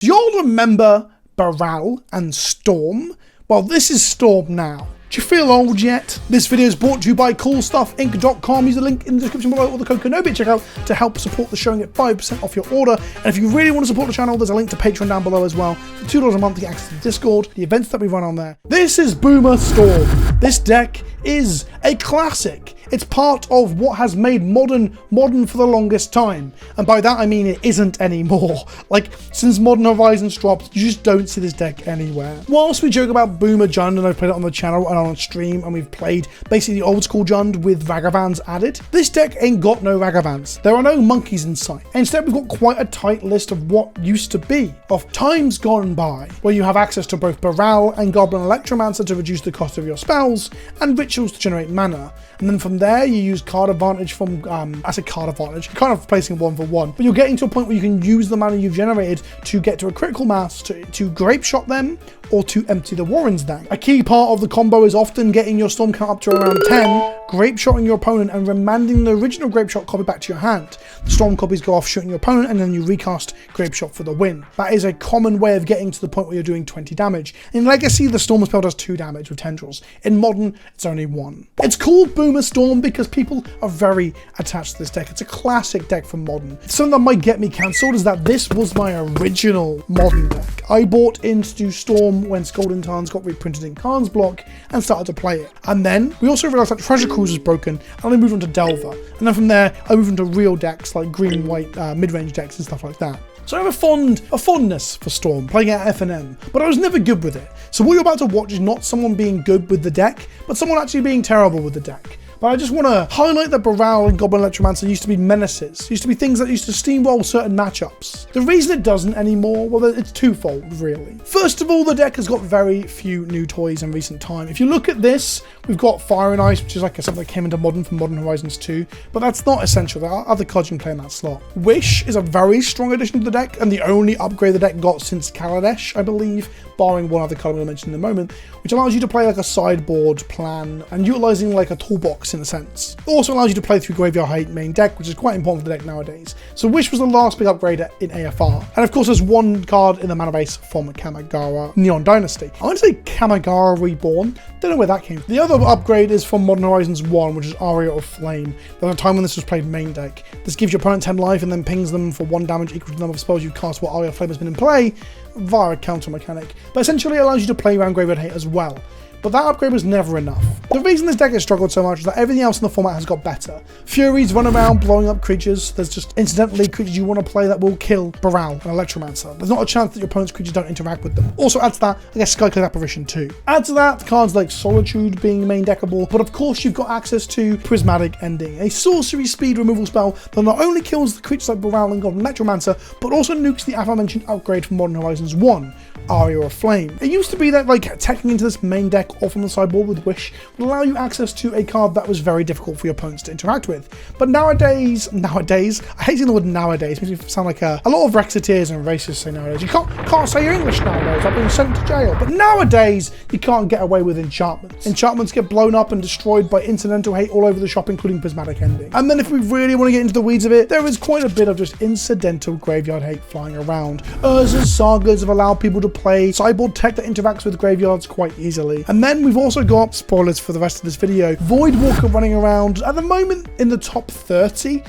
Do y'all remember Baral and Storm? Well, this is Storm now. Do you feel old yet? This video is brought to you by CoolStuffInc.com. Use the link in the description below or the code KENOBI at checkout to help support the show and get 5% off your order. And if you really want to support the channel, there's a link to Patreon down below as well. For $2 a month, you get access to Discord, the events that we run on there. This is Boomer Storm. This deck is a classic. It's part of what has made modern for the longest time. And by that I mean it isn't anymore. Like, since Modern Horizons dropped, you just don't see this deck anywhere. Whilst we joke about Boomer Jund, and I've played it on the channel and on stream, and we've played basically the old school Jund with Ragavans added, this deck ain't got no Ragavans. There are no monkeys in sight. Instead, we've got quite a tight list of what used to be, of times gone by, where you have access to both Baral and Goblin Electromancer to reduce the cost of your spells, and rituals to generate mana. And then from there, you use card advantage from, I say card advantage, you're kind of replacing 1-for-1, but you're getting to a point where you can use the mana you've generated to get to a critical mass, to grape shot them, or to empty the Warren's deck. A key part of the combo is often getting your Storm count up to around 10, grape shotting your opponent and remanding the original grape shot copy back to your hand. The Storm copies go off shooting your opponent and then you recast grape shot for the win. That is a common way of getting to the point where you're doing 20 damage. In Legacy, the Storm spell does 2 damage with tendrils. In Modern, it's only 1. It's called Boomer Storm because people are very attached to this deck. It's a classic deck from Modern. Something that might get me cancelled is that this was my original Modern deck. I bought into Storm when Golden Tarns got reprinted in Khan's block and started to play it. And then we also realized that Treasure Cruise was broken and I moved on to Delver. And then from there, I moved into real decks like green, white, mid-range decks and stuff like that. So I have a fondness for Storm, playing at FNM, but I was never good with it. So what you're about to watch is not someone being good with the deck, but someone actually being terrible with the deck. But I just want to highlight that Baral and Goblin Electromancer used to be menaces, used to be things that used to steamroll certain matchups. The reason it doesn't anymore, well, it's twofold, really. First of all, the deck has got very few new toys in recent time. If you look at this, we've got Fire and Ice, which is like something that came into Modern from Modern Horizons 2, but that's not essential. There are other cards you can play in that slot. Wish is a very strong addition to the deck, and the only upgrade the deck got since Kaladesh, I believe, barring one other card I'll mention in a moment, which allows you to play like a sideboard plan and utilizing like a toolbox in a sense. It also allows you to play through Graveyard Hate main deck, which is quite important for the deck nowadays. So Wish was the last big upgrade in AFR. And of course there's one card in the mana base from Kamigawa Neon Dynasty. I want to say Kamigawa Reborn, don't know where that came from. The other upgrade is from Modern Horizons 1, which is Aria of Flame. There was a time when this was played main deck. This gives your opponent 10 life and then pings them for 1 damage equal to the number of spells you cast while Aria of Flame has been in play, via a counter mechanic, but essentially it allows you to play around Graveyard Hate as well. But that upgrade was never enough. The reason this deck has struggled so much is that everything else in the format has got better. Furies run around blowing up creatures. There's just incidentally creatures you want to play that will kill Baral and Electromancer. There's not a chance that your opponent's creatures don't interact with them. Also add to that, I guess, Skyclave Apparition too. Add to that, cards like Solitude being main deckable, but of course you've got access to Prismatic Ending, a sorcery speed removal spell that not only kills the creatures like Baral and Goblin Electromancer, but also nukes the aforementioned upgrade from Modern Horizons 1, Aria of Flame. It used to be that like attacking into this main deck or from the sideboard with Wish would allow you access to a card that was very difficult for your opponents to interact with. But nowadays, I hate saying the word nowadays, it makes me sound like a lot of Rexiteers and racists say nowadays. You can't say English nowadays, I've been sent to jail. But nowadays, you can't get away with enchantments. Enchantments get blown up and destroyed by incidental hate all over the shop, including Prismatic Ending. And then if we really want to get into the weeds of it, there is quite a bit of just incidental graveyard hate flying around. Urza's Sagas have allowed people to play sideboard tech that interacts with graveyards quite easily. And then we've also got, spoilers for the rest of this video, Voidwalker running around at the moment in the top 30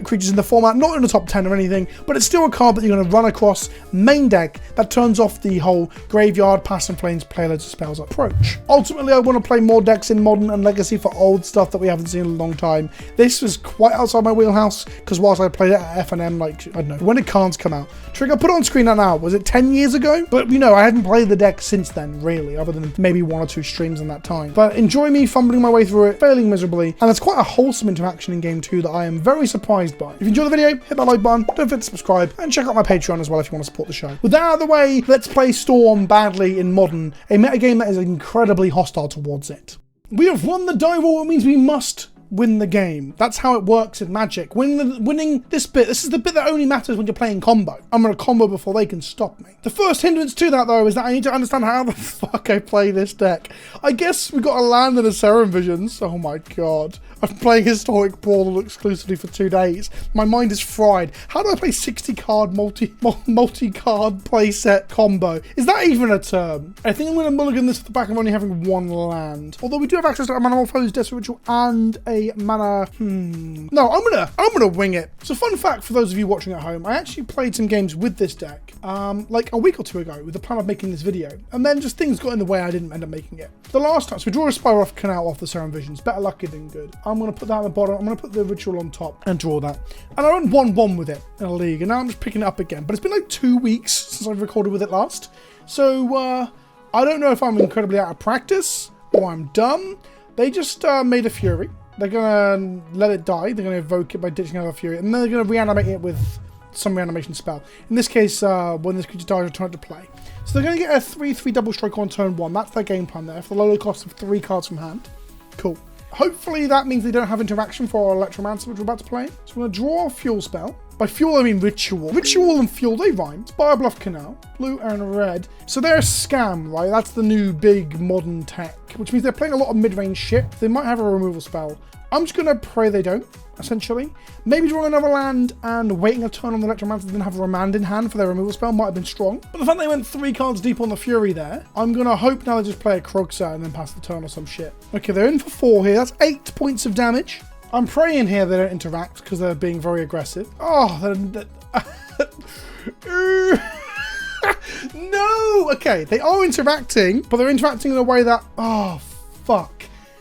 creatures in the format, not in the top 10 or anything, but it's still a card that you're going to run across main deck that turns off the whole graveyard, pass and flames, play loads of spells approach. Ultimately, I want to play more decks in Modern and Legacy for old stuff that we haven't seen in a long time. This was quite outside my wheelhouse, because whilst I played it at FNM, like, I don't know, when did Khans come out? Trigger, put it on screen now. Was it 10 years ago? But, you know, I haven't played the deck since then, really, other than maybe 1 or 2 streams in that time. But enjoy me fumbling my way through it, failing miserably, and it's quite a wholesome interaction in game 2 that I am very surprised by. If you enjoyed the video, hit that like button, don't forget to subscribe, and check out my Patreon as well if you want to support the show. With that out of the way, let's play Storm badly in Modern, a metagame that is incredibly hostile towards it. We have won the die roll, it means we must win the game. That's how it works in Magic. Winning this bit, this is the bit that only matters when you're playing combo. I'm going to combo before they can stop me. The first hindrance to that, though, is that I need to understand how the fuck I play this deck. I guess we got a land and a Serum Visions. Oh my god. I've been playing Historic Brawl exclusively for 2 days. My mind is fried. How do I play 60-card multi-card playset combo? Is that even a term? I think I'm going to mulligan this for the back of only having 1 land. Although we do have access to a Mana Morphose, Desperate Ritual, and a Mana... No, I'm gonna wing it. So fun fact for those of you watching at home, I actually played some games with this deck, like a week or 2 ago, with the plan of making this video. And then just things got in the way, I didn't end up making it. The last time, so we draw a Spiral off Canal off the Serum Visions. Better lucky than good. I'm going to put that at the bottom. I'm going to put the Ritual on top and draw that. And I went 1-1 with it in a league, and now I'm just picking it up again. But it's been like 2 weeks since I've recorded with it last. So I don't know if I'm incredibly out of practice or I'm dumb. They just made a Fury. They're going to let it die. They're going to evoke it by ditching another Fury. And then they're going to reanimate it with some reanimation spell. In this case, when this creature dies, return it to play. So they're going to get a 3/3 double strike on turn 1. That's their game plan there, for the low cost of 3 cards from hand. Cool. Hopefully that means they don't have interaction for our Electromancer, which we're about to play. So we're going to draw a Fuel spell. By Fuel, I mean Ritual. Ritual and Fuel, they rhyme. Spire Bluff Canal, blue and red. So they're a scam, right? That's the new big modern tech, which means they're playing a lot of mid-range shit. They might have a removal spell. I'm just going to pray they don't, essentially. Maybe drawing another land and waiting a turn on the Electromancer, then have a Remand in hand for their removal spell might have been strong. But the fact they went 3 cards deep on the Fury there, I'm going to hope now they just play a Krogsa and then pass the turn or some shit. Okay, they're in for 4 here. That's 8 points of damage. I'm praying here they don't interact because they're being very aggressive. Oh, no! Okay, they are interacting, but they're interacting in a way that... Oh, fuck.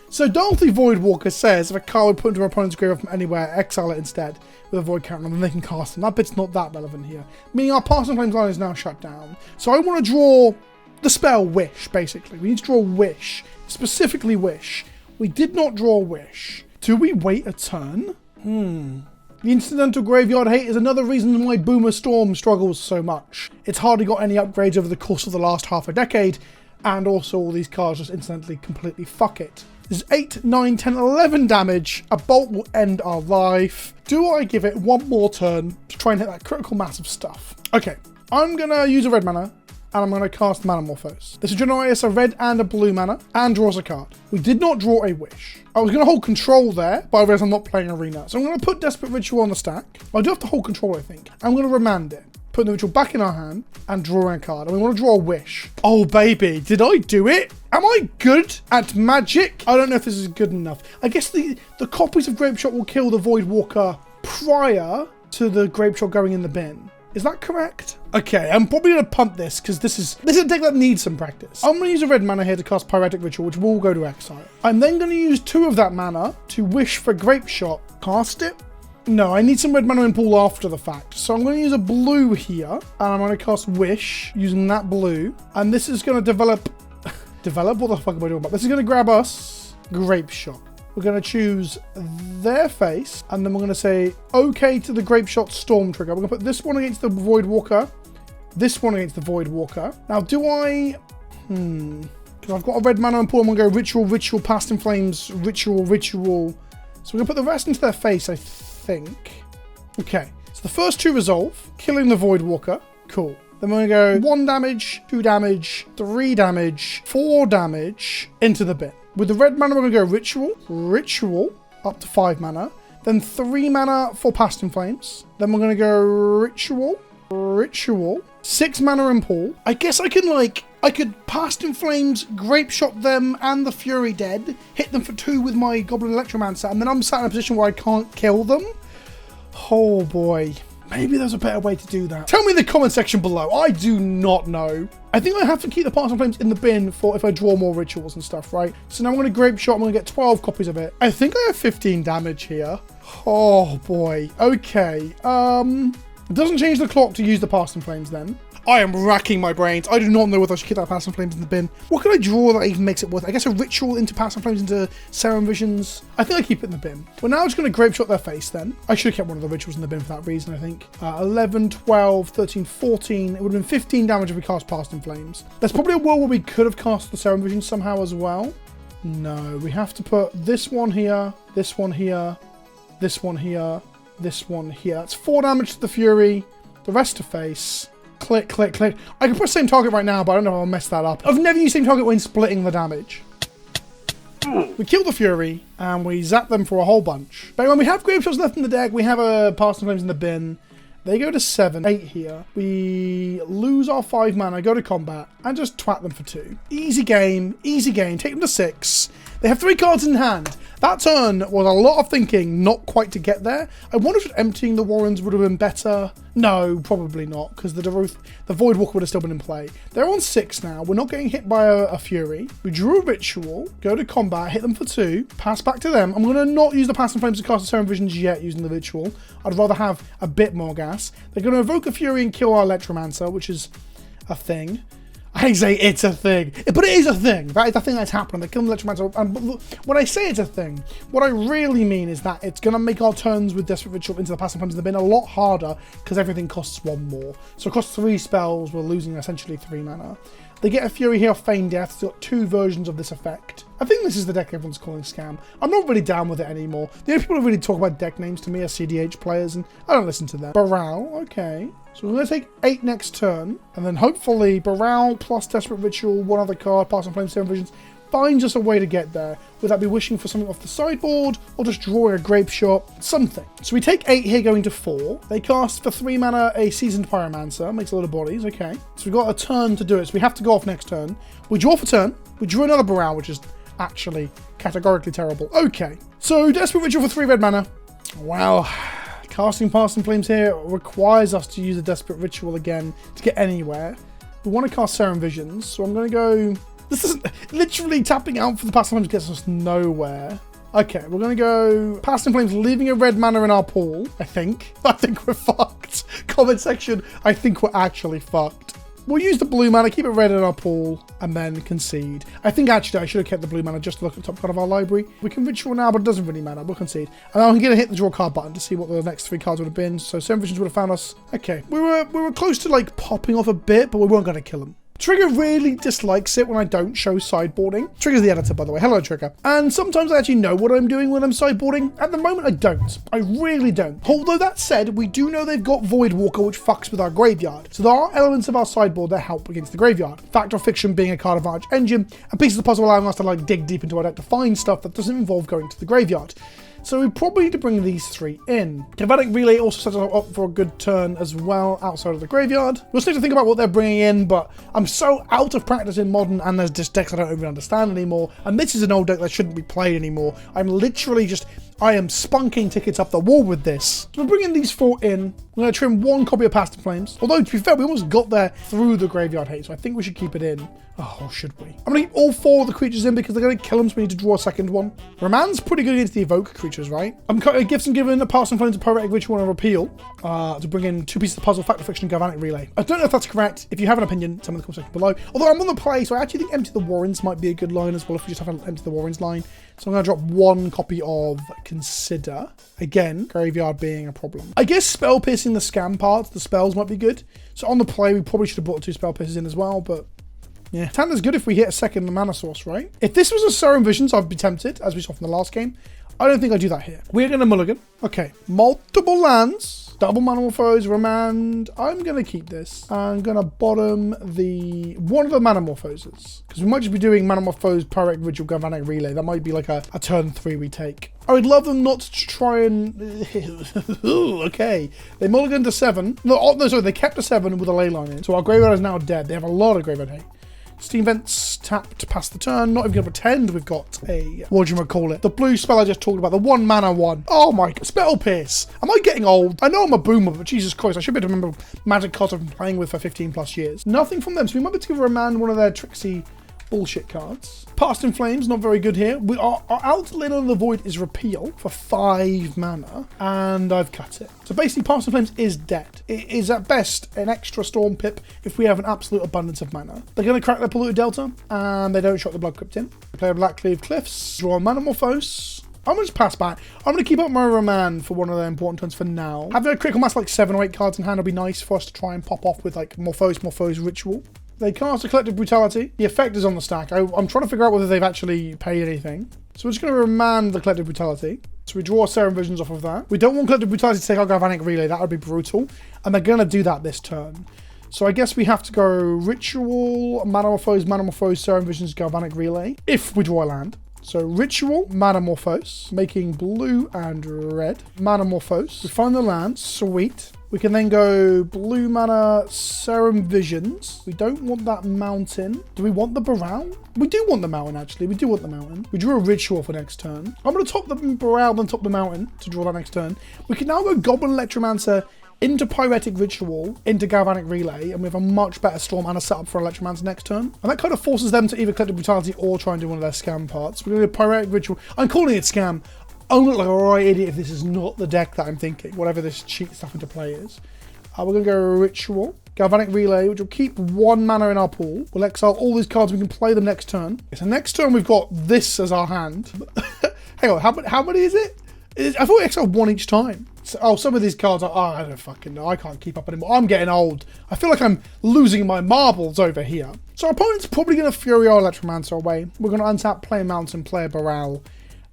So Dorothy Voidwalker says if a card would put into an opponent's graveyard from anywhere, exile it instead with a Void counter, and then they can cast them. That bit's not that relevant here. Meaning our Passing Flames line is now shut down. So I want to draw the spell Wish, basically. We need to draw Wish. Specifically Wish. We did not draw Wish. Do we wait a turn? The Incidental Graveyard Hate is another reason why Boomer Storm struggles so much. It's hardly got any upgrades over the course of the last half a decade, and also all these cards just incidentally completely fuck it. There's 8, 9, 10, 11 damage. A bolt will end our life. Do I give it 1 more turn to try and hit that critical mass of stuff? Okay, I'm going to use a red mana, and I'm going to cast Mana Morphose. This will generate us a red and a blue mana, and draws a card. We did not draw a Wish. I was going to hold control there, but I realize I'm not playing Arena. So I'm going to put Desperate Ritual on the stack. I do have to hold control, I think. I'm going to remand it. Put the Ritual back in our hand and drawing a card. And we want to draw a Wish. Oh, baby. Did I do it? Am I good at magic? I don't know if this is good enough. I guess the copies of Grapeshot will kill the Voidwalker prior to the Grapeshot going in the bin. Is that correct? Okay, I'm probably going to punt this because this is a deck that needs some practice. I'm going to use a red mana here to cast Pyretic Ritual, which will go to exile. I'm then going to use 2 of that mana to wish for Grapeshot. Cast it. No, I need some red mana in pool after the fact. So I'm going to use a blue here, and I'm going to cast Wish using that blue. And this is going to develop... develop? What the fuck am I doing about? This is going to grab us Grapeshot. We're going to choose their face, and then we're going to say OK to the Grapeshot Storm trigger. We're going to put this one against the Voidwalker, this one against the Voidwalker. Now, do I... Because I've got a red mana in pool, I'm going to go Ritual, Ritual, Past in Flames, Ritual, Ritual. So we're going to put the rest into their face, I think. Okay, so the first 2 resolve, killing the Voidwalker. Cool. Then we're going to go 1 damage, 2 damage, 3 damage, 4 damage into the bin. With the red mana, we're going to go Ritual, Ritual, up to 5 mana. Then 3 mana for Past in Flames. Then we're going to go Ritual, Ritual, 6 mana in pool. I guess I could Past in Flames, Grapeshot them and the Fury dead, hit them for 2 with my Goblin Electromancer, and then I'm sat in a position where I can't kill them. Oh boy. Maybe there's a better way to do that. Tell me in the comment section below. I do not know. I think I have to keep the Past in Flames in the bin for if I draw more rituals and stuff, right? So now I'm going to Grapeshot. I'm going to get 12 copies of it. I think I have 15 damage here. Oh boy. Okay. It doesn't change the clock to use the Past in Flames then. I am racking my brains. I do not know whether I should keep that Past in Flames in the bin. What can I draw that even makes it worth it? I guess a Ritual into Past in Flames into Serum Visions. I think I keep it in the bin. Well, now I'm just going to Grapeshot their face then. I should have kept one of the Rituals in the bin for that reason, I think. 11, 12, 13, 14. It would have been 15 damage if we cast Past in Flames. There's probably a world where we could have cast the Serum Visions somehow as well. No, we have to put this one here, this one here, this one here, this one here. That's 4 damage to the Fury, the rest to face. Click, click, click. I can put same target right now, but I don't know if I'll mess that up. I've never used same target when splitting the damage. We kill the Fury, and we zap them for a whole bunch. But when we have Grave Shots left in the deck, we have a Passing Flames in the bin. They go to 7, 8 here. We lose our 5 mana, go to combat, and just twat them for 2. Easy game, take them to 6. They have 3 cards in hand. That turn was a lot of thinking, not quite to get there. I wonder if emptying the Warrens would have been better. No, probably not, because the Void Walker would have still been in play. They're on 6 now. We're not getting hit by a Fury. We drew a Ritual, go to combat, hit them for 2, pass back to them. I'm going to not use the Passing Flames to cast the Serum Visions yet using the Ritual. I'd rather have a bit more gas. They're going to evoke a Fury and kill our Electromancer, which is a thing. I say it's a thing, but it is a thing. That is a thing that's happening. They kill the Electromancer. And when I say it's a thing, what I really mean is that it's going to make our turns with Desperate Ritual into the Passing Flames in the bin a lot harder because everything costs 1 more. So it costs 3 spells. We're losing essentially 3 mana. They get a Fury here, Feign Death. It's got 2 versions of this effect. I think this is the deck everyone's calling Scam. I'm not really down with it anymore. The only people who really talk about deck names to me are CDH players, and I don't listen to them. Baral, okay. So we're going to take 8 next turn, and then hopefully Baral plus Desperate Ritual, 1 other card, Passing Flames, Serum Visions, finds us a way to get there. Would that be wishing for something off the sideboard, or just drawing a Grape Shot? Something. So we take 8 here going to 4. They cast for 3 mana a Seasoned Pyromancer, makes a lot of bodies, okay. So we've got a turn to do it, so we have to go off next turn. We draw for turn, we draw another Baral, which is actually categorically terrible. Okay, so Desperate Ritual for 3 red mana. Wow. Casting Passing Flames here requires us to use a Desperate Ritual again to get anywhere. We want to cast Serum Visions, so I'm going to go... This isn't... Literally tapping out for the Passing Flames gets us nowhere. Okay, we're going to go Passing Flames, leaving a red mana in our pool, I think. I think we're fucked. Comment section, I think we're actually fucked. We'll use the blue mana, keep it red in our pool, and then concede. I think actually I should have kept the blue mana just to look at the top card of our library. We can Ritual now, but it doesn't really matter. We'll concede. And then I'm going to hit the draw card button to see what the next 3 cards would have been. So Serum Visions would have found us. Okay, we were close to like popping off a bit, but we weren't going to kill him. Trigger really dislikes it when I don't show sideboarding. Trigger's the editor, by the way. Hello, Trigger. And sometimes I actually know what I'm doing when I'm sideboarding. At the moment, I don't. I really don't. Although that said, we do know they've got Void Walker, which fucks with our graveyard. So there are elements of our sideboard that help against the graveyard. Fact or Fiction being a card of Arch Engine, and Pieces of the Puzzle allowing us to like dig deep into our deck to find stuff that doesn't involve going to the graveyard. So we probably need to bring these 3 in. Galvanic Relay also sets us up for a good turn as well outside of the graveyard. We'll still need to think about what they're bringing in, but I'm so out of practice in Modern and there's just decks I don't even understand anymore. And this is an old deck that shouldn't be played anymore. I'm literally just... I am spunking tickets up the wall with this. So we're bringing these 4 in. We're going to trim 1 copy of Passing Flames. Although, to be fair, we almost got there through the Graveyard Hate, so I think we should keep it in. Oh, or should we? I'm going to keep all 4 of the creatures in because they're going to kill them, so we need to draw a second one. Raman's pretty good against the Evoke creatures, right? I'm going to give some given a Passing Flames, a Poetic Ritual, and a Repeal to bring in 2 pieces of puzzle, Fact or Fiction, and Galvanic Relay. I don't know if that's correct. If you have an opinion, tell me in the comment section below. Although I'm on the play, so I actually think Empty the Warrens might be a good line as well if we just have an Empty the Warrens line. So I'm going to drop 1 copy of Consider. Again, Graveyard being a problem. I guess Spell Piercing the Scam part, the spells might be good. So on the play, we probably should have brought 2 Spell Pierces in as well, but yeah. Tanner's good if we hit a second mana source, right? If this was a Serum Visions, I'd be tempted, as we saw from the last game. I don't think I'd do that here. We're going to mulligan. Okay, multiple lands. Double Manamorphose, Remand. I'm going to keep this. I'm going to bottom one of the Manamorphoses. Because we might just be doing Manamorphose, Poetic Ritual, Galvanic Relay. That might be like a turn 3 we take. I would love them not to try and... okay. They mulliganed to 7. No, sorry, they kept a 7 with a Leyline in. So our graveyard is now dead. They have a lot of graveyard hate. Steam Vents tap to pass the turn. Not even going to pretend we've got a... What do you call it? The blue spell I just talked about. The 1 mana one. Oh my God. Spell Pierce. Am I getting old? I know I'm a boomer, but Jesus Christ. I should be able to remember magic cards I've been playing with for 15 plus years. Nothing from them. So we might be able to give Remand one of their tricksy bullshit cards. Past in Flames, not very good here. Our Outlet on the Void is Repeal for 5 mana, and I've cut it. So basically, Past in Flames is dead. It is at best an extra Storm Pip if we have an absolute abundance of mana. They're going to crack their Polluted Delta, and they don't shot the Blood Crypt in. Play a Blackcleave Cliffs, draw a Manamorphose. I'm going to just pass back. I'm going to keep up my Remand for one of the important turns for now. Having a critical mass like 7 or 8 cards in hand will be nice for us to try and pop off with like Morphose Ritual. They cast a Collective Brutality. The effect is on the stack. I'm trying to figure out whether they've actually paid anything. So we're just going to Remand the Collective Brutality. So we draw Serum Visions off of that. We don't want Collective Brutality to take our Galvanic Relay. That would be brutal. And they're going to do that this turn. So I guess we have to go Ritual, Manamorphose, Serum Visions, Galvanic Relay. If we draw a land. So Ritual, Manamorphose, making blue and red. Manamorphose. We find the land. Sweet. We can then go blue mana, Serum Visions. We don't want that mountain. Do we want the Baral? We do want the mountain, actually. We do want the mountain. We drew a Ritual for next turn. I'm going to top the Baral, then top the mountain to draw that next turn. We can now go Goblin Electromancer into Pyretic Ritual, into Galvanic Relay, and we have a much better Storm and a setup for Electromancer next turn. And that kind of forces them to either Collective Brutality or try and do one of their scam parts. We're going to do Pyretic Ritual. I'm calling it scam. I'm look like a right idiot if this is not the deck that I'm thinking, whatever this cheat stuff into play is. We're going to go Ritual, Galvanic Relay, which will keep 1 mana in our pool. We'll exile all these cards, we can play them next turn. So next turn we've got this as our hand. Hang on, how many is it? I thought we exiled 1 each time. So, some of these cards are, I don't fucking know, I can't keep up anymore. I'm getting old. I feel like I'm losing my marbles over here. So our opponent's probably going to Fury our Electromancer away. We're going to untap, play a Mountain, play a Baral,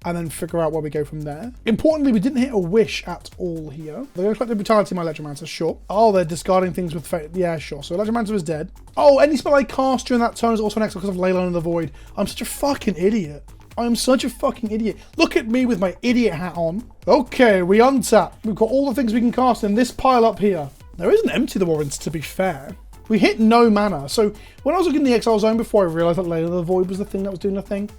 and then figure out where we go from there. Importantly, we didn't hit a Wish at all here. They're going to collect the Brutality my Electromancer, sure. Oh, they're discarding things with Fate. Yeah, sure. So Electromancer is dead. Oh, any spell I cast during that turn is also an exile because of Leyline in the Void. I'm such a fucking idiot. I'm such a fucking idiot. Look at me with my idiot hat on. Okay, we untap. We've got all the things we can cast in this pile up here. There isn't Empty the Warrens, to be fair. We hit no mana. So when I was looking in the Exile Zone before, I realised that Leyline in the Void was the thing that was doing the thing.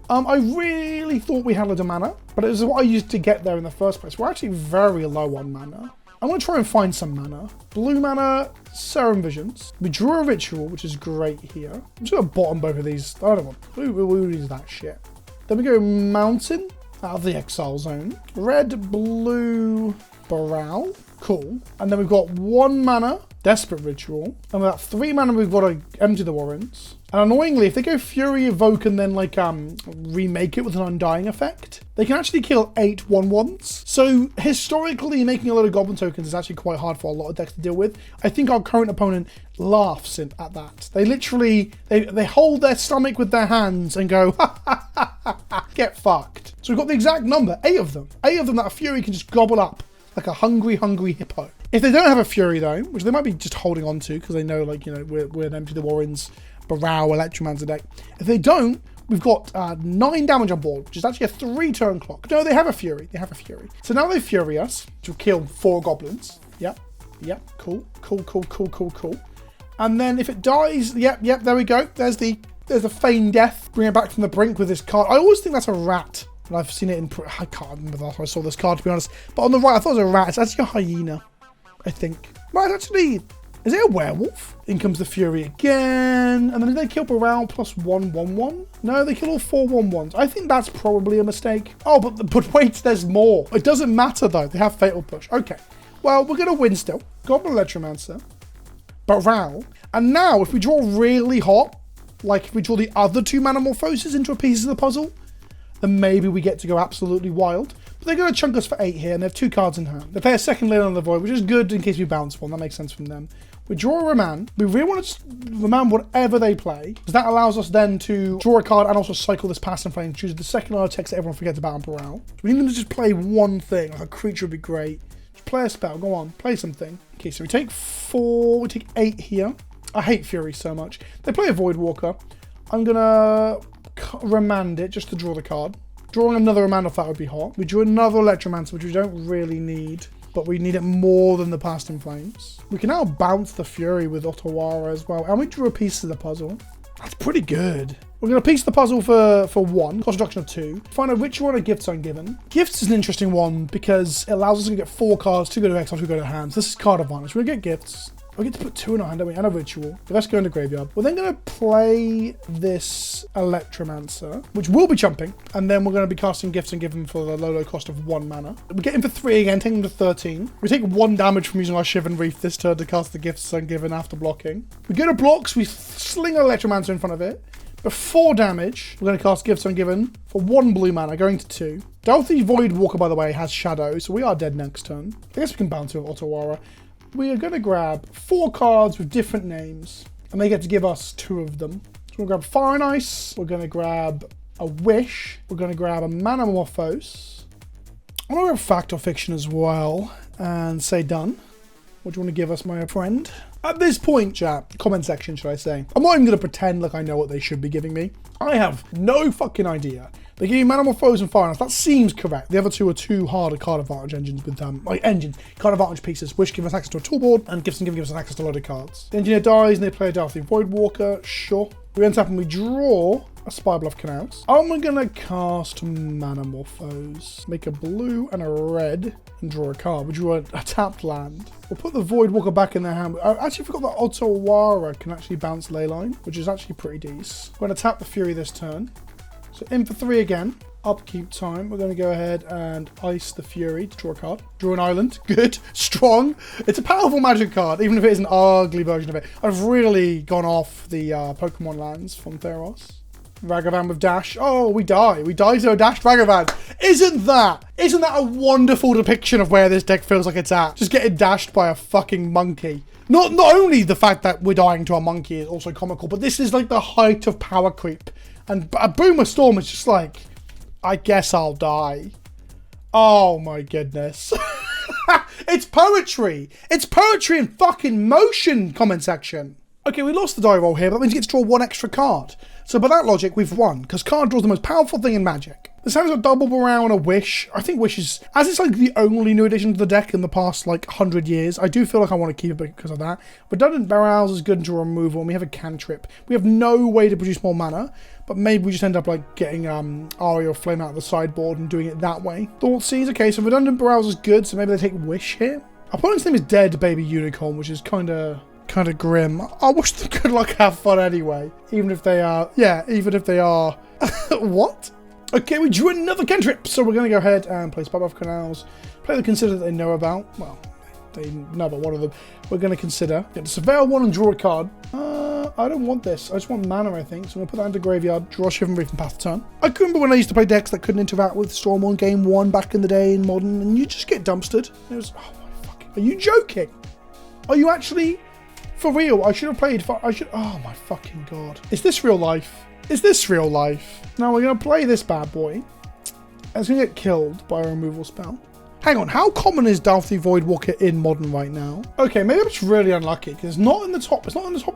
I really thought we had a lot of mana, but it was what I used to get there in the first place. We're actually very low on mana. I'm going to try and find some mana. Blue mana, Serum Visions. We drew a Ritual, which is great here. I'm just going to bottom both of these. I don't want... We'll use that shit. Then we go Mountain out of the Exile Zone. Red, blue, Baral. Cool. And then we've got 1 mana, Desperate Ritual. And with that 3 mana, we've got to Empty the Warrens. And annoyingly, if they go Fury Evoke and then like remake it with an Undying effect, they can actually kill 8 1/1s. So historically, making a lot of Goblin tokens is actually quite hard for a lot of decks to deal with. I think our current opponent laughs at that. They literally, they hold their stomach with their hands and go, ha ha ha ha ha, get fucked. So we've got the exact number, 8 of them. 8 of them that a Fury can just gobble up like a hungry, hungry hippo. If they don't have a Fury though, which they might be just holding on to because they know, like, you know, we're an Empty the Warrens, Baral, Electromancer deck. If they don't, we've got 9 damage on board, which is actually a 3-turn clock. No, they have a Fury. They have a Fury. So now they Fury us to kill 4 goblins. Yep. Cool. And then if it dies, yep. There we go. There's the feigned death. Bring it back from the brink with this card. I always think that's a rat. And I've seen it in... I can't remember the last time I saw this card, to be honest. But on the right, I thought it was a rat. It's actually a hyena, I think. Right, actually... Is it a werewolf? In comes the Fury again. And then they kill Baral plus 1/1/1? No, they kill all 4 1/1s. I think that's probably a mistake. Oh, but wait, there's more. It doesn't matter though. They have Fatal Push. Okay. Well, we're going to win still. Goblin Electromancer. Baral. And now, if we draw really hot, like if we draw the other 2 Manamorphoses into a piece of the puzzle, then maybe we get to go absolutely wild. But they're going to chunk us for 8 here, and they have 2 cards in hand. They play a second Leyline on the Void, which is good in case we bounce one. That makes sense from them. We draw a Remand. We really want to Remand whatever they play, because that allows us then to draw a card and also cycle this Past and Flame, choose the second line of text that everyone forgets about on Baral. We need them to just play one thing. Like a creature would be great. Just play a spell. Go on. Play something. Okay, so we take 4. We take 8 here. I hate Fury so much. They play a Voidwalker. I'm going to Remand it just to draw the card. Drawing another Remand off that would be hot. We drew another Electromancer, which we don't really need, but we need it more than the Past in Flames. We can now bounce the Fury with Otawara as well, and we drew a piece of the puzzle. That's pretty good. We're going to piece the puzzle for 1, cost reduction of 2. Find a Ritual and a Gifts Ungiven. Gifts is an interesting one because it allows us to get 4 cards, 2 go to exile, 2 go to hands. This is card advantage. We're going to get Gifts. We get to put 2 in our hand, don't we? And a Ritual. The rest go into graveyard. We're then going to play this Electromancer, which will be jumping. And then we're going to be casting Gifts Ungiven for the low cost of 1 mana. We get him for 3 again, taking him to 13. We take 1 damage from using our Shivan Reef this turn to cast the Gifts Ungiven after blocking. We go to blocks, we sling an Electromancer in front of it. For 4 damage, we're going to cast Gifts Ungiven for 1 blue mana, going to 2. Delphi Voidwalker, by the way, has Shadow, so we are dead next turn. I guess we can bounce with Otawara. We are going to grab 4 cards with different names, and they get to give us 2 of them. So we're going to grab Fire and Ice, we're going to grab a Wish, we're going to grab a Manamorphose. I'm going to grab Fact or Fiction as well, and say done. What do you want to give us, my friend? At this point, chat, comment section, should I say, I'm not even going to pretend like I know what they should be giving me. I have no fucking idea. They give you Metamorphose and Finance. That seems correct. The other two are too hard card advantage engines with card advantage pieces, which give us access to a toolboard, and Gifts and Given gives us access to a load of cards. The engineer dies and they play a Darthy Voidwalker. Sure. We untap and we draw a Spybluff Canals. I'm gonna cast Metamorphose, make a blue and a red, and draw a card. We drew a tapped land. We'll put the Voidwalker back in their hand. I actually forgot that Otawara can actually bounce Leyline, which is actually pretty decent. We're gonna tap the Fury this turn. So in for 3 again. Upkeep time. We're going to go ahead and ice the Fury to draw a card. Draw an island. Good. Strong. It's a powerful magic card, even if it is an ugly version of it. I've really gone off the Pokemon lands from Theros. Ragavan with dash. Oh, we die. We die to a dashed Ragavan. Isn't that a wonderful depiction of where this deck feels like it's at? Just getting dashed by a fucking monkey. Not only the fact that we're dying to a monkey is also comical, but this is like the height of power creep. And a Boomer Storm is just like, I guess I'll die. Oh my goodness. It's poetry. It's poetry in fucking motion, comment section. Okay, we lost the die roll here, but that means you get to draw 1 extra card. So by that logic, we've won, because card draw is the most powerful thing in Magic. This has a double Barrow and a Wish. I think Wish is, as it's like the only new addition to the deck in the past like 100 years, I do feel like I want to keep it because of that. Redundant Barrows is good to draw removal, and we have a Cantrip. We have no way to produce more mana, but maybe we just end up like getting Aria or Flame out of the sideboard and doing it that way. Thoughtseize, okay, so Redundant Barrows is good, so maybe they take Wish here. Our opponent's name is Dead Baby Unicorn, which is kind of grim. I wish them good luck, have fun anyway. Even if they are, what? Okay, we drew another cantrip, so we're going to go ahead and play Spybluff Canals. Play the Consider that they know about. Well, they know about one of them. We're going to Consider. Get to Surveil 1 and draw a card. I don't want this. I just want mana, I think. So I'm going to put that into Graveyard, draw Shivan Reef and path the turn. I can remember when I used to play decks that couldn't interact with Storm on Game 1 back in the day in Modern, and you just get dumpstered. It was, oh my fucking, are you joking? Are you actually... For real, I should have played, oh my fucking god. Is this real life? Is this real life? Now we're going to play this bad boy. And it's going to get killed by a removal spell. Hang on, how common is Darthy Voidwalker in Modern right now? Okay, maybe I'm just really unlucky, because it's not in the top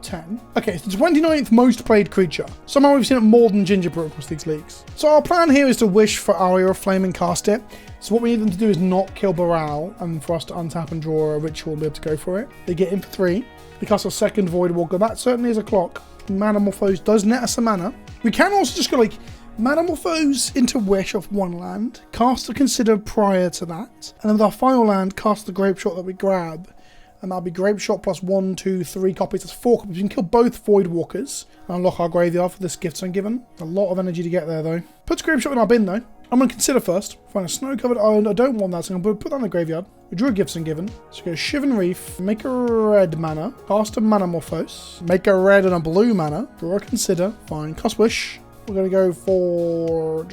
10. Okay, it's the 29th most played creature. Somehow we've seen it more than Gingerbread across these leagues. So our plan here is to wish for Aria of Flame and cast it. So what we need them to do is not kill Baral, and for us to untap and draw a ritual and be able to go for it. They get in for 3. They cast a second Voidwalker. That certainly is a clock. Metamorphose does net us a mana. We can also just go like Metamorphose into Wish off 1 land, cast a Consider prior to that, and then with our final land, cast the Grape Shot that we grab. And that'll be Grape Shot plus 1, 2, 3 copies. That's 4 copies. We can kill both Voidwalkers and unlock our graveyard for this Gifts Ungiven. A lot of energy to get there though. Put Grape Shot in our bin though. I'm going to Consider first. Find a snow-covered island. I don't want that, so I'm going to put that in the graveyard. We drew a Gifts Ungiven. So go Shivan Reef, make a red mana, cast a Metamorphose, make a red and a blue mana, draw a Consider, fine, cast Wish. We're going to go for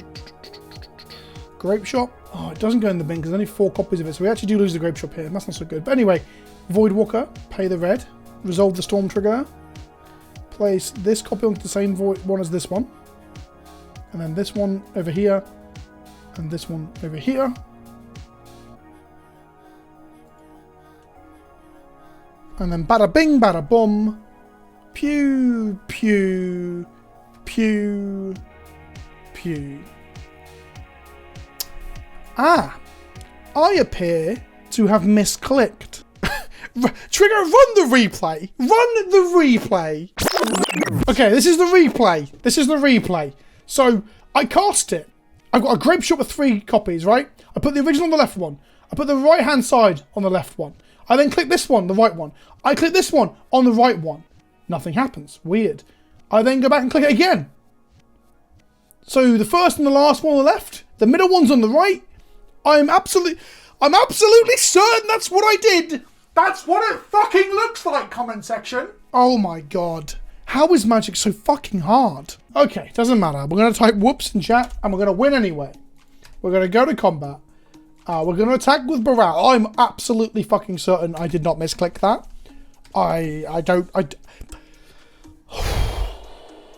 Grape Shot. Oh, it doesn't go in the bin because there's only 4 copies of it, so we actually do lose the Grape Shot here. That's not so good. But anyway, Voidwalker, pay the red, resolve the Storm trigger, place this copy onto the same one as this one, and then this one over here, and this one over here. And then bada bing, bada boom. Pew, pew, pew, pew. Ah, I appear to have misclicked. Trigger, run the replay. Run the replay. Okay, this is the replay. This is the replay. So I cast it. I've got a Grape Shot with 3 copies, right? I put the original on the left one. I put the right-hand side on the left one. I then click this one, the right one. I click this one on the right one. Nothing happens. Weird. I then go back and click it again. So the first and the last one on the left. The middle one's on the right. I'm absolutely certain that's what I did. That's what it fucking looks like, comment section. Oh my god. How is Magic so fucking hard? Okay, doesn't matter. We're going to type whoops in chat and we're going to win anyway. We're going to go to combat. We're going to attack with Baral. I'm absolutely fucking certain I did not misclick that.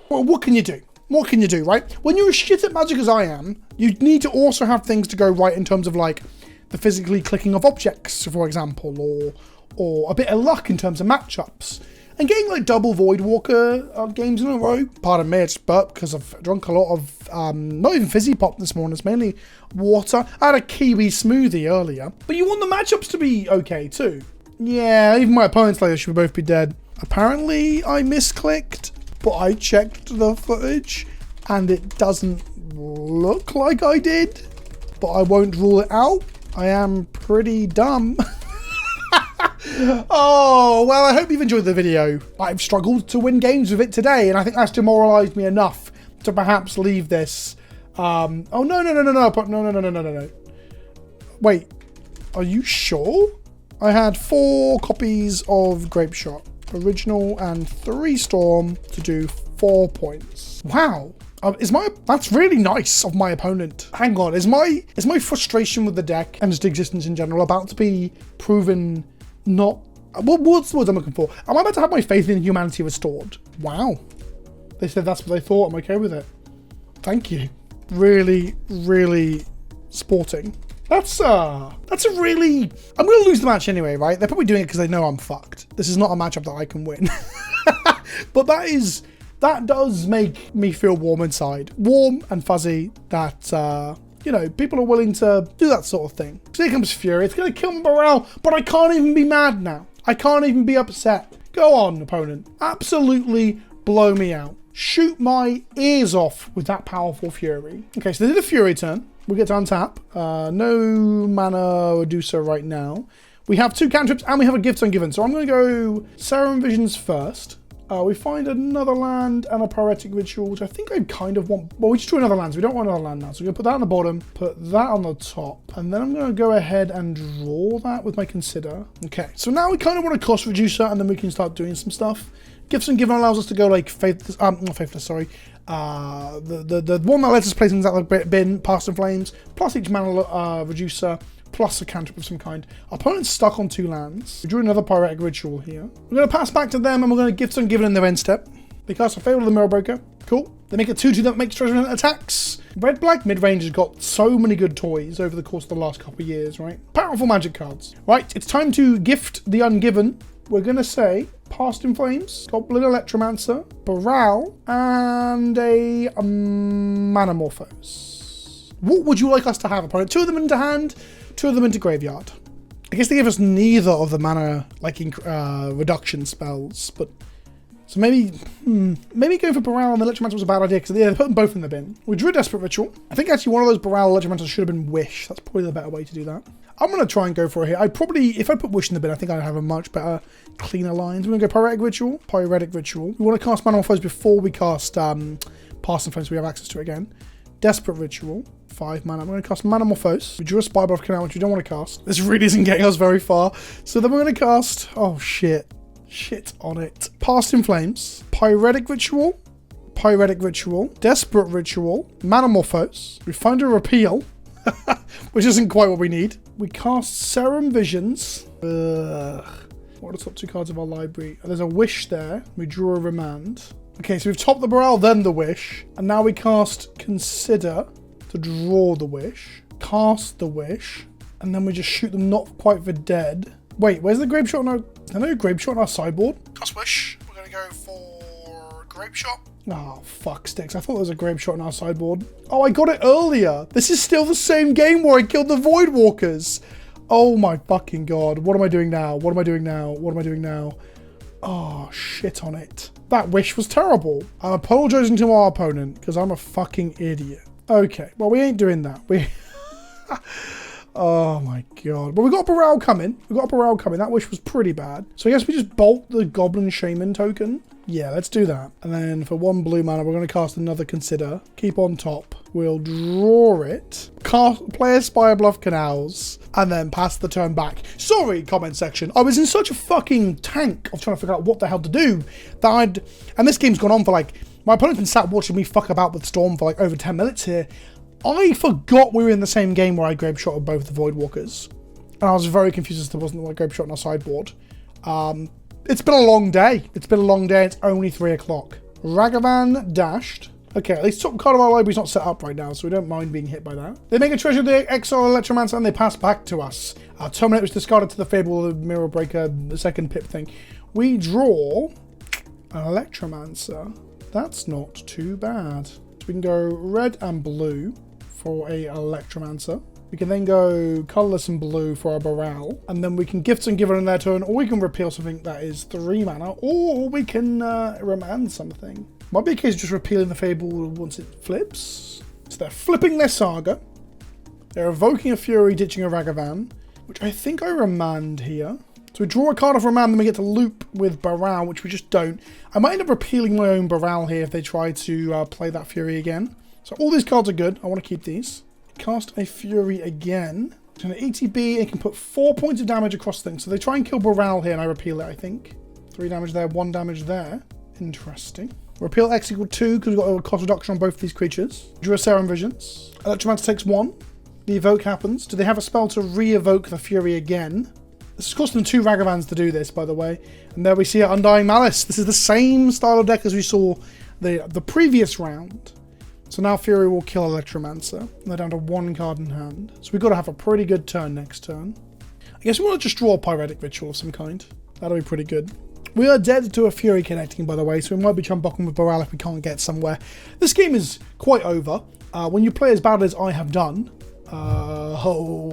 Well, what can you do? What can you do, right? When you're as shit at Magic as I am, you need to also have things to go right in terms of like the physically clicking of objects, for example, or a bit of luck in terms of matchups. And getting like double Voidwalker games in a row, pardon me, it's burp because I've drunk a lot of, not even fizzy pop this morning, it's mainly water. I had a kiwi smoothie earlier. But you want the matchups to be okay too. Yeah, even my opponents like this should both be dead. Apparently I misclicked, but I checked the footage and it doesn't look like I did. But I won't rule it out. I am pretty dumb. Oh, well, I hope you've enjoyed the video. I've struggled to win games with it today, and I think that's demoralized me enough to perhaps leave this. Oh, no. Wait, are you sure? I had 4 copies of Grape Shot, original, and 3 Storm to do 4 points. Wow. That's really nice of my opponent. Hang on, is my frustration with the deck and its existence in general about to be proven not... What's the word I'm looking for? Am I about to have my faith in humanity restored? Wow. They said that's what they thought. I'm okay with it. Thank you. Really, really sporting. That's a really... I'm going to lose the match anyway, right? They're probably doing it because they know I'm fucked. This is not a matchup that I can win. But that does make me feel warm inside. Warm and fuzzy that, you know, people are willing to do that sort of thing. So here comes Fury. It's going to kill my morale, but I can't even be mad now. I can't even be upset. Go on, opponent. Absolutely blow me out. Shoot my ears off with that powerful Fury. Okay, so they did a Fury turn. We get to untap. No mana reducer right now. We have 2 cantrips and we have a gift ungiven. So I'm going to go Serum Visions first. We find another land and a Pyretic Ritual, which I think I kind of want. Well, we just drew another land, so we don't want another land now. So we're going to put that on the bottom, put that on the top, and then I'm going to go ahead and draw that with my Consider. Okay, so now we kind of want a cost reducer, and then we can start doing some stuff. Gifts and Given allows us to go like Faithless, not Faithless, sorry. The one that lets us place things out the bin, Past in Flames, plus each mana reducer, plus a cantrip of some kind. Our opponent's stuck on 2 lands. We drew another Pyretic Ritual here. We're going to pass back to them and we're going to Gift Ungiven in their end step. They cast a Fable of the Mirror Breaker. Cool. They make a 2/2 that makes treasure attacks. Red-Black mid-range has got so many good toys over the course of the last couple of years, right? Powerful magic cards. Right, it's time to gift the ungiven. We're going to say Past in Flames, Goblin Electromancer, Baral, and a Manamorphose. What would you like us to have, opponent? 2 of them into hand, 2 of them into graveyard. I guess they give us neither of the mana like reduction spells, but so maybe going for Baral and the Electromancer was a bad idea because they put them both in the bin. We drew a Desperate Ritual. I think actually one of those Baral Electromancers should have been Wish. That's probably the better way to do that. I'm going to try and go for it here. If I put Wish in the bin, I think I'd have a much better, cleaner lines. We're going to go Pyretic Ritual. We want to cast Manamorphose before we cast Past in Flames, so we have access to it again. Desperate Ritual, 5 mana. I'm going to cast Manamorphose. We drew a Spybluff Canal, which we don't want to cast. This really isn't getting us very far. So then we're going to cast... Oh, shit. Shit on it. Past in Flames, Pyretic Ritual, Desperate Ritual, Manamorphose. We find a Repeal, which isn't quite what we need. We cast Serum Visions. Ugh. What are the top 2 cards of our library? There's a Wish there. We draw a Remand. Okay, so we've topped the Baral, then the Wish. And now we cast Consider to draw the Wish. Cast the Wish. And then we just shoot them not quite for dead. Wait, where's the Grape Shot? Is there no Grape Shot on our sideboard? Cast Wish. We're going to go for Grape Shot. Oh, fuck sticks. I thought there was a Grape Shot on our sideboard. Oh, I got it earlier. This is still the same game where I killed the Voidwalkers. Oh my fucking god. What am I doing now? What am I doing now? What am I doing now? Oh, shit on it. That Wish was terrible. I'm apologizing to our opponent because I'm a fucking idiot. Okay, well, we ain't doing that. Oh my god. But we got a Baral coming. That Wish was pretty bad. So I guess we just bolt the Goblin Shaman token. Yeah, let's do that. And then for 1 blue mana, we're going to cast another Consider. Keep on top. We'll draw it. Play a Spybluff Canals. And then pass the turn back. Sorry, comment section. I was in such a fucking tank of trying to figure out what the hell to do that and this game's gone on for like... My opponent's been sat watching me fuck about with Storm for like over 10 minutes here. I forgot we were in the same game where I Grape Shot of both the Voidwalkers. And I was very confused as to there wasn't a Grape Shot on our sideboard. It's been a long day. It's only 3 o'clock. Ragavan dashed. Okay, at least top card of our library's not set up right now, so we don't mind being hit by that. They make a treasure of the Exile Electromancer and they pass back to us. Our Terminate was discarded to the Fable of the Mirror Breaker, the second pip thing. We draw an Electromancer. That's not too bad. So we can go red and blue for a Electromancer. We can then go colourless and blue for our Baral. And then we can gift and give it on their turn, or we can repeal something that is 3 mana, or we can remand something. Might be a case of just repealing the Fable once it flips. So they're flipping their Saga. They're evoking a Fury, ditching a Ragavan, which I think I remand here. So we draw a card off remand, then we get to loop with Baral, which we just don't. I might end up repealing my own Baral here if they try to play that Fury again. So all these cards are good. I want to keep these. Cast a Fury again. It's an ETB, it can put 4 points of damage across things. So they try and kill Baral here and I repeal it, I think. 3 damage there, 1 damage there. Interesting. Repeal X equal 2 because we've got a cost reduction on both these creatures. Drew a Serum Visions. Electromancer takes 1. The evoke happens. Do they have a spell to re-evoke the Fury again? This is costing them 2 Ragavans to do this, by the way. And there we see Undying Malice. This is the same style of deck as we saw the previous round. So now Fury will kill Electromancer. And they're down to 1 card in hand. So we've got to have a pretty good turn next turn. I guess we want to just draw a Pyretic Ritual of some kind. That'll be pretty good. We are dead to a Fury connecting, by the way, so we might be chumbucking with Baral if we can't get somewhere. This game is quite over. When you play as badly as I have done, holy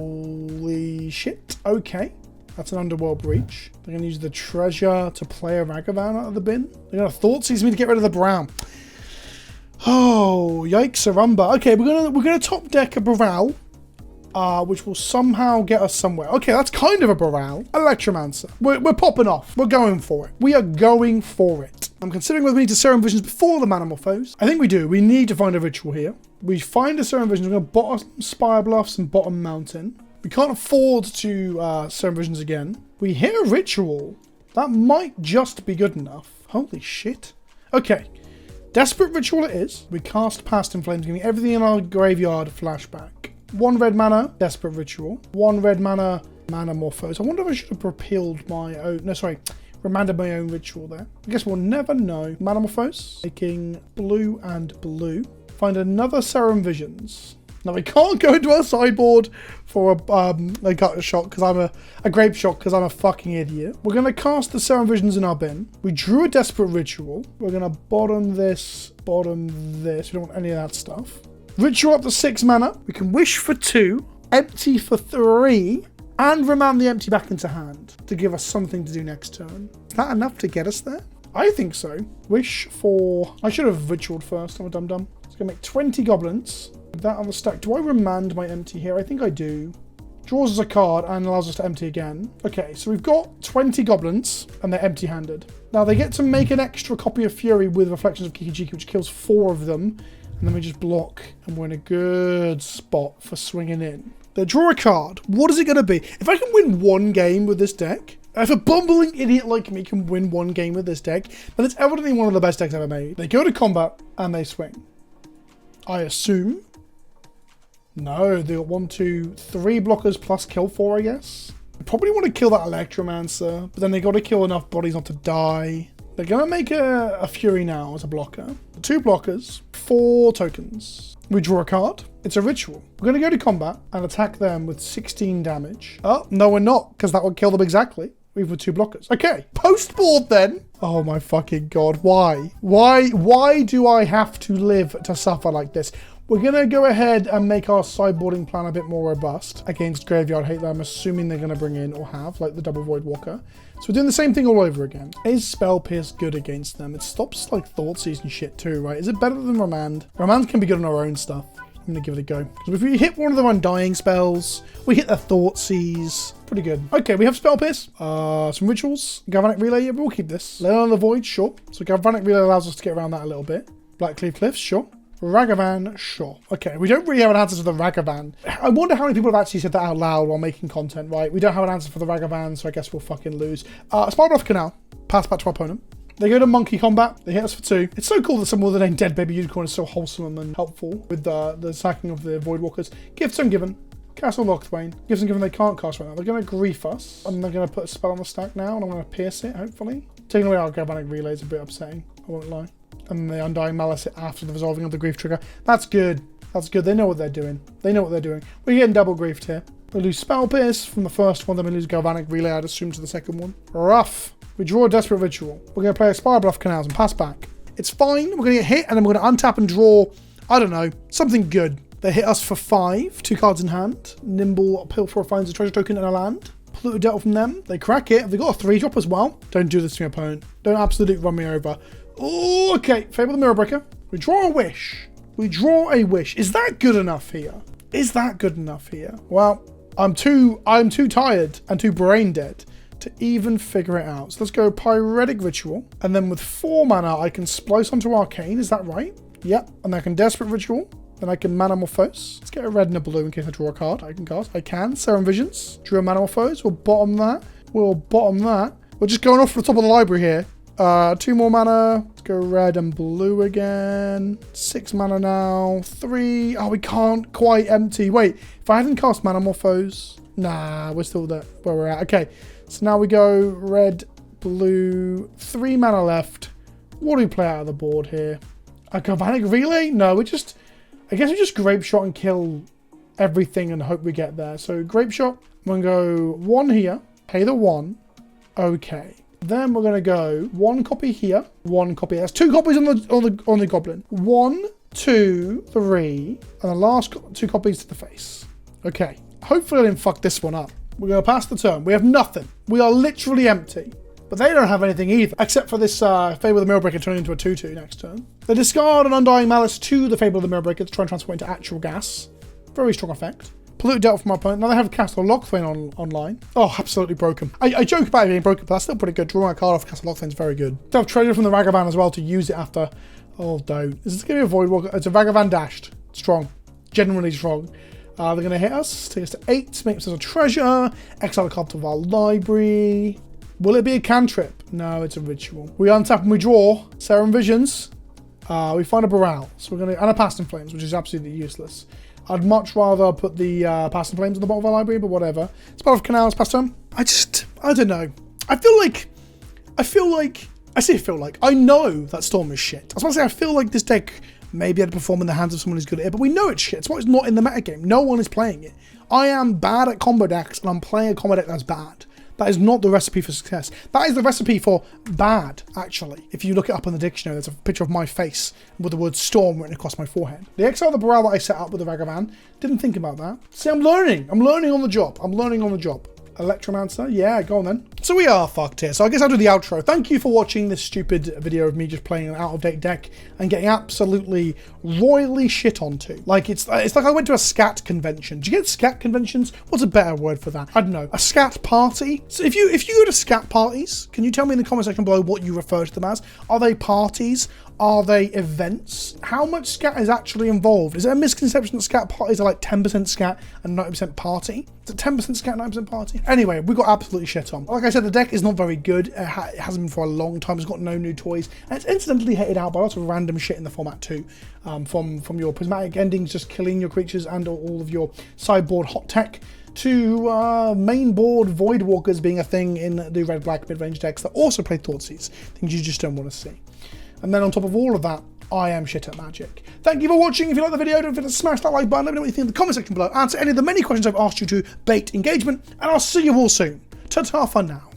shit. Okay. That's an Underworld Breach. They're going to use the Treasure to play a Ragavan out of the bin. They're going to Thoughtseize me to get rid of the Brown. Oh, yikes, Arumba. Okay, we're gonna top deck a Baral, which will somehow get us somewhere. Okay, that's kind of a Baral. Electromancer. We're popping off. We're going for it. We are going for it. I'm considering whether we need to Serum Visions before the Manamorphose. I think we do. We need to find a ritual here. We find a Serum Visions. We're going to bottom Spire Bluffs and bottom Mountain. We can't afford to Serum Visions again. We hit a ritual. That might just be good enough. Holy shit. Okay. Desperate Ritual it is. We cast Past in Flames, giving everything in our graveyard flashback. 1 red mana, Desperate Ritual. 1 red mana, Manamorphose. I wonder if I should have repealed my own... No, sorry. Remanded my own ritual there. I guess we'll never know. Manamorphose. Taking blue and blue. Find another Serum Visions. Now we can't go into our sideboard for a gutter shot because I'm a grape shot because I'm a fucking idiot. We're gonna cast the Serum Visions in our bin. We drew a Desperate Ritual. We're gonna bottom this. We don't want any of that stuff. Ritual up to 6 mana. We can wish for 2, empty for 3, and remand the empty back into hand to give us something to do next turn. Is that enough to get us there? I think so. Wish for... I should have ritualed first. I'm a dum-dum. It's gonna make 20 goblins. That on the stack. Do I remand my empty here? I think I do. Draws us a card and allows us to empty again. Okay, so we've got 20 goblins and they're empty-handed. Now they get to make an extra copy of Fury with Reflections of Kiki-Jiki, which kills 4 of them. And then we just block and we're in a good spot for swinging in. They draw a card. What is it going to be? If I can win 1 game with this deck, if a bumbling idiot like me can win 1 game with this deck, then it's evidently one of the best decks ever made. They go to combat and they swing. I assume... No, they got 1, 2, 3 blockers plus kill 4, I guess. They probably want to kill that Electromancer, but then they got to kill enough bodies not to die. They're going to make a Fury now as a blocker. 2 blockers, 4 tokens. We draw a card. It's a ritual. We're going to go to combat and attack them with 16 damage. Oh, no we're not, because that would kill them exactly. We've got 2 blockers. Okay, post-board then. Oh my fucking god, why? Why do I have to live to suffer like this? We're going to go ahead and make our sideboarding plan a bit more robust against Graveyard Hate that I'm assuming they're going to bring in or have, like the Double Void Walker. So we're doing the same thing all over again. Is Spell Pierce good against them? It stops like Thoughtseize and shit too, right? Is it better than Remand? Remand can be good on our own stuff. I'm going to give it a go. Because if we hit one of the Undying spells, we hit the Thoughtseize. Pretty good. Okay, we have Spell Pierce. Some rituals. Galvanic Relay, yeah, we'll keep this. Lay on the Void, sure. So Galvanic Relay allows us to get around that a little bit. Blackcleave Cliffs, sure. Ragavan, sure. Okay, we don't really have an answer to the Ragavan. I wonder how many people have actually said that out loud while making content, right? We don't have an answer for the Ragavan, so I guess we'll fucking lose. Spire Bluff Canal. Pass back to our opponent. They go to Monkey Combat. They hit us for 2. It's so cool that someone with the name Dead Baby Unicorn is so wholesome and helpful with the sacking of the Voidwalkers. Gifts ungiven. Castle Lochthwain. Gifts ungiven they can't cast right now. They're going to grief us. And they're going to put a spell on the stack now, and I'm going to pierce it, hopefully. Taking away our Galvanic Relay is a bit upsetting. I won't lie. And the Undying Malice after the resolving of the grief trigger. That's good. That's good. They know what they're doing. They know what they're doing. We're getting double griefed here. We lose Spell Pierce from the first one, then we lose Galvanic Relay, I'd assume, to the second one. Rough. We draw a Desperate Ritual. We're going to play a Spiral Bluff Canals and pass back. It's fine. We're going to get hit, and then we're going to untap and draw, I don't know, something good. They hit us for 5, 2 cards in hand. Nimble Pilferer finds a treasure token in a land. Polluted Delta from them. They crack it. Have they got a 3-drop as well? Don't do this to your opponent. Don't absolutely run me over. Ooh, okay, Fable the Mirror Breaker. We draw a wish. We draw a wish. Is that good enough here? Is that good enough here? Well, I'm too tired and too brain dead to even figure it out. So let's go Pyretic Ritual. And then with 4 mana, I can splice onto Arcane. Is that right? Yep. And I can Desperate Ritual. Then I can Manamorphose. Let's get a red and a blue in case I draw a card. I can cast. I can. Serum Visions. Drew a Manamorphose. We'll bottom that. We'll bottom that. We're just going off the top of the library here. 2 more mana. Let's go red and blue again. 6 mana now. 3. Oh, we can't quite empty. Wait, if I hadn't cast Manamorphose. Nah, we're still there where we're at. Okay, so now we go red, blue. 3 mana left. What do we play out of the board here? A Galvanic Relay? No, I guess we just Grape Shot and kill everything and hope we get there. So Grape Shot. I'm going to go 1 here. Pay the 1. Okay. Then we're going to go 1 copy here, 1 copy. That's 2 copies on the goblin. 1, 2, 3, and the last 2 copies to the face. Okay. Hopefully I didn't fuck this one up. We're going to pass the turn. We have nothing. We are literally empty. But they don't have anything either, except for this Fable of the Mirrorbreaker turning into a 2/2 next turn. They discard an Undying Malice to the Fable of the Mirrorbreaker to try and transform it into actual gas. Very strong effect. Polluted Delta from our opponent. Now they have Castle Lochthwain online. Oh, absolutely broken. I joke about it being broken, but that's still pretty good. Drawing a card off Castle Lochthwain is very good. They have Trader from the Ragavan as well to use it after. Oh, don't. Is this going to be a Void Walker? It's a Ragavan dashed. Strong. Genuinely strong. They're going to hit us. Take us to 8. Make us a treasure. Exile a card to our library. Will it be a cantrip? No, it's a ritual. We untap and we draw Serum Visions. We find a Baral. So we're going to... And a Past in Flames, which is absolutely useless. I'd much rather put the Past in Flames on the bottom of our library, but whatever. Spell of Canals, past turn. I don't know. I know that Storm is shit. I was about to say, I feel like this deck may be able to perform in the hands of someone who's good at it, but we know it's shit. It's why it's not in the metagame. No one is playing it. I am bad at combo decks, and I'm playing a combo deck that's bad. That is not the recipe for success. That is the recipe for bad, actually. If you look it up in the dictionary, there's a picture of my face with the word storm written across my forehead. The exile of the Baral that I set up with the Ragavan, didn't think about that. See, I'm learning. I'm learning on the job. Electromancer? Yeah, go on then. So we are fucked here. So I guess I'll do the outro. Thank you for watching this stupid video of me just playing an out-of-date deck and getting absolutely royally shit onto. Like, it's like I went to a scat convention. Do you get scat conventions? What's a better word for that? I don't know. A scat party? So if you go to scat parties, can you tell me in the comment section below what you refer to them as? Are they parties? Are they events? How much scat is actually involved? Is there a misconception that scat parties are like 10% scat and 90% party? Is it 10% scat, 90% party? Anyway, we got absolutely shit on. Like I said, the deck is not very good. It hasn't been for a long time. It's got no new toys. And it's incidentally hated out by lots of random shit in the format too. From your prismatic endings just killing your creatures and all of your sideboard hot tech, to main board Void Walkers being a thing in the red-black mid-range decks that also play Thoughtseize. Things you just don't want to see. And then on top of all of that, I am shit at Magic. Thank you for watching. If you like the video, don't forget to smash that like button. Let me know what you think in the comment section below. Answer any of the many questions I've asked you to bait engagement. And I'll see you all soon. Ta-ta for now.